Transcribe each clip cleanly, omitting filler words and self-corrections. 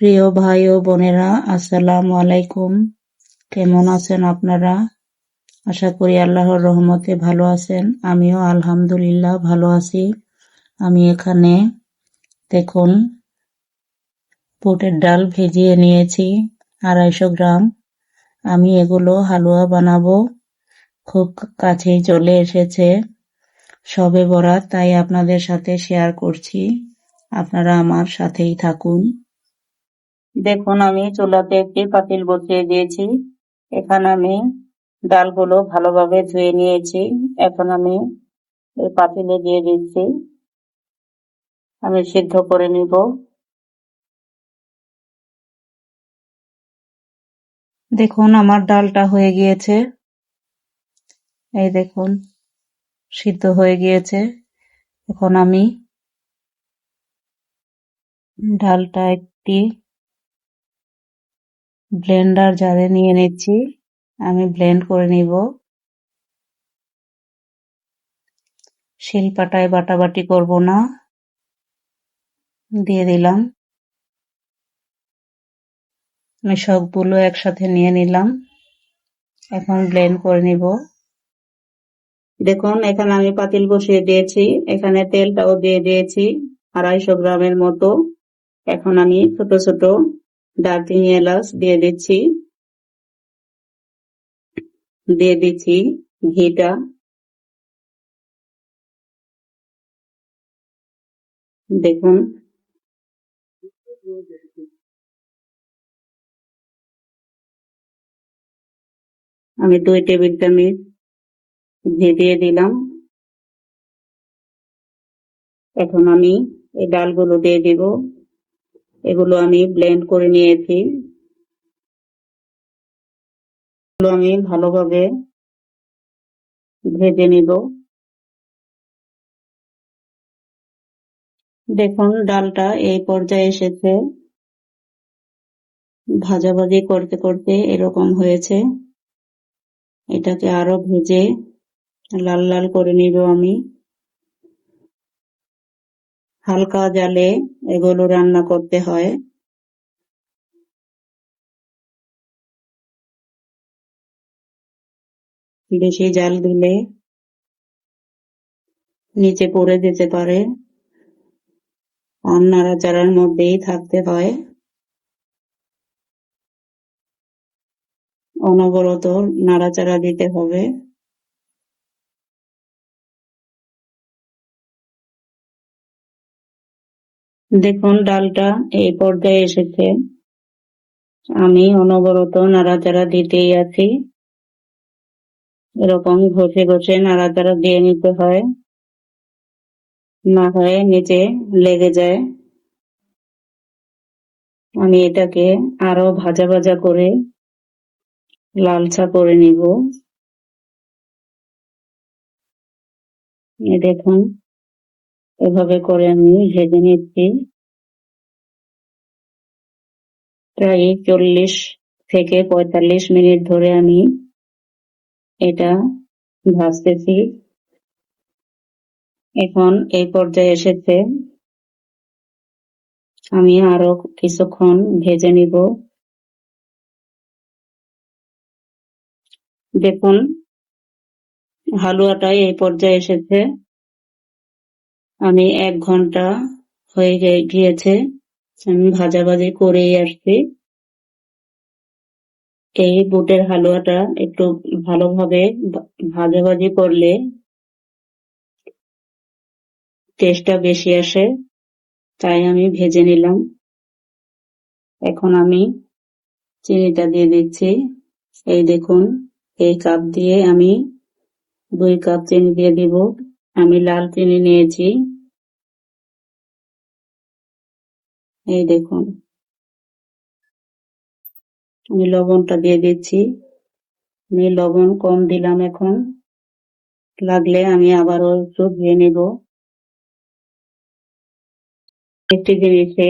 প্রিয় ভাই ও বোনেরা, আসসালামু আলাইকুম। কেমন আছেন আপনারা? আশা করি আল্লাহর রহমতে ভালো আছেন। আমিও আলহামদুলিল্লাহ ভালো আছি। আমি এখানে দেখুন বুটের ডাল ভিজিয়ে নিয়েছি 250 গ্রাম। আমি এগুলো হালুয়া বানাবো। খুব কাছেই চলে এসেছে শবে বরাত, তাই আপনাদের সাথে শেয়ার করছি। আপনারা আমার সাথেই থাকুন। দেখুন আমি চুলাতে একটি পাতিল বসিয়ে দিয়েছি। এখানে আমি ডালগুলো ভালোভাবে ধুয়ে নিয়েছি। এখন আমি এই পাতিলে দিয়ে দিচ্ছি। আমি সিদ্ধ করে নিব। দেখুন আমার ডালটা হয়ে গিয়েছে। এই দেখুন সিদ্ধ হয়ে গিয়েছে। এখন আমি ডালটা একটি ব্লেন্ডার জারে নিয়ে নিচ্ছি। আমি ব্লেন্ড করে নিব। শিলপাটায় বাটাবাটি করব না। দিয়ে দিলাম। আমি সবগুলো একসাথে নিয়ে নিলাম। এখন ব্লেন্ড করে নিব। দেখুন এখানে আমি পাতিল বসিয়ে দিয়েছি। এখানে তেলটাও দিয়ে দিয়েছি 250 গ্রামের মতো। এখন আমি ছোট ছোট দারচিনি এলাচ দিয়ে দিচ্ছি। দিয়ে দিচ্ছি ঘিটা। দেখুন আমি 2 টেবিল চামচ ঘি দিয়ে দিলাম। এখন আমি এই ডালগুলো দিয়ে দিব। এগুলো আমি ব্লেন্ড করে নিয়েছি। এগুলো আমি ভালোভাবে ভেজে নিব। দেখুন ডালটা এই পর্যায়ে এসেছে। ভাজাভাজি করতে করতে এরকম হয়েছে। এটাকে আরো ভেজে লাল লাল করে নিব আমি। হালকা জালে এগুলো রান্না করতে হয়। বেশি জাল দিলে নিচে পড়ে যেতে পারে। নাড়াচাড়ার মধ্যেই থাকতে হয়। অনবরত নাড়াচাড়া দিতে হবে। দেখুন ডালটা এই পর্যায়ে এসেছে। আমি অনবরত নাড়াচাড়া দিতেই আছি। এরকম ঘষে ঘষে নাড়াচাড়া দিয়ে নিতে হয়, না হয় নিচে লেগে যায়। আমি এটাকে আরো ভাজা ভাজা করে লালচা করে নিব। দেখুন এভাবে করে আমি ভেজে নিচ্ছি। প্রায় 40 থেকে 45 মিনিট ধরে আমি এটা ভাজতেছি। এখন এই পর্যায়ে এসেছে। আমি আরো কিছুক্ষণ ভেজে নিব। দেখুন হালুয়াটা এই পর্যায়ে এসেছে। আমি 1 ঘন্টা হয়ে গিয়েছে আমি ভাজাভাজি করেই আসছি। এই বুটের হালুয়াটা একটু ভালোভাবে ভাজাভাজি করলে টেস্টটা বেশি আসে, তাই আমি ভেজে নিলাম। এখন আমি চিনিটা দিয়ে দিচ্ছি। এই দেখুন এই কাপ দিয়ে আমি 2 কাপ চিনি দিয়ে দিব। আমি লাল চিনি নিয়েছি। এই দেখুন আমি লবণটা দিয়ে দিচ্ছি। আমি লবণ কম দিলাম। এখন লাগলে আমি আবারও একটু দিয়ে নেব। একটি জিনিসে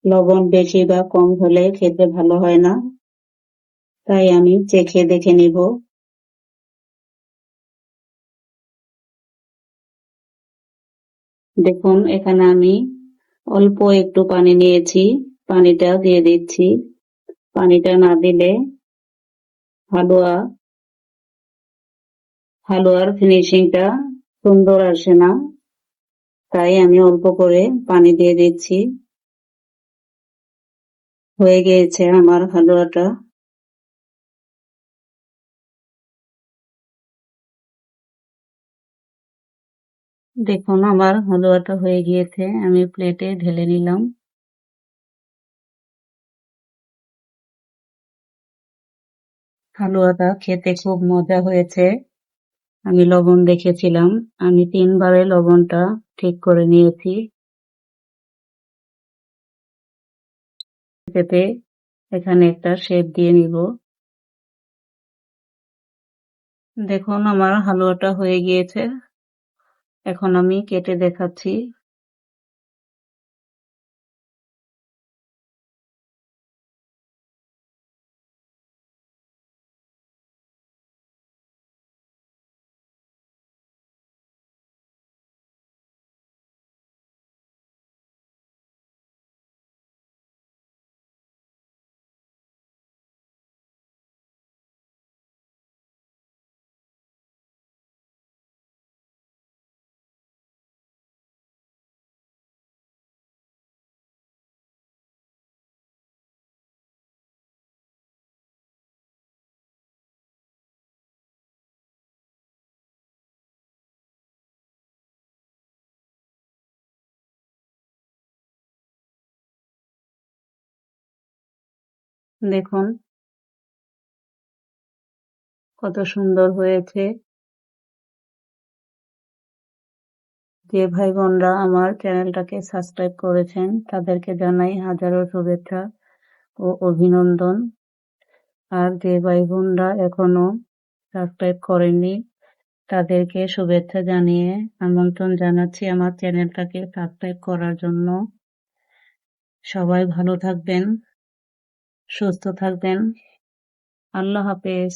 লবণ বেশি বা কম হলে খেতে ভালো হয় না, তাই আমি চেখে দেখে নিব। দেখুন এখানে আমি অল্প একটু পানি নিয়েছি, পানিটা দিয়ে দিচ্ছি। পানিটা না দিলে হালুয়া হালুয়ার ফিনিশিংটা সুন্দর আসে না, তাই আমি অল্প করে পানি দিয়ে দিচ্ছি। হয়ে গিয়েছে আমার হালুয়াটা। দেখুন আমার হালুয়াটা হয়ে গিয়েছে, আমি প্লেটে ঢেলে নিলাম। হালুয়াটা খেতে খুব মজা হয়েছে। আমি লবণ দেখেছিলাম, আমি 3 বারে লবণটা ঠিক করে নিয়েছি। পেঁপে এখানে একটা শেপ দিয়ে নিব। দেখুন আমার হালুয়াটা হয়ে গিয়েছে, এখন আমি কেটে দেখাচ্ছি। দেখুন কত সুন্দর হয়েছে। যে ভাই বোনরা আমার চ্যানেলটাকে সাবস্ক্রাইব করেছেন তাদেরকে জানাই হাজারো শুভেচ্ছা ও অভিনন্দন। আর যে ভাই বোনরা এখনো সাবস্ক্রাইব করেননি তাদেরকে শুভেচ্ছা জানিয়ে আমন্ত্রণ জানাচ্ছি আমার চ্যানেলটাকে সাবস্ক্রাইব করার জন্য। সবাই ভালো থাকবেন, সুস্থ থাকবেন। আল্লাহ হাফেজ।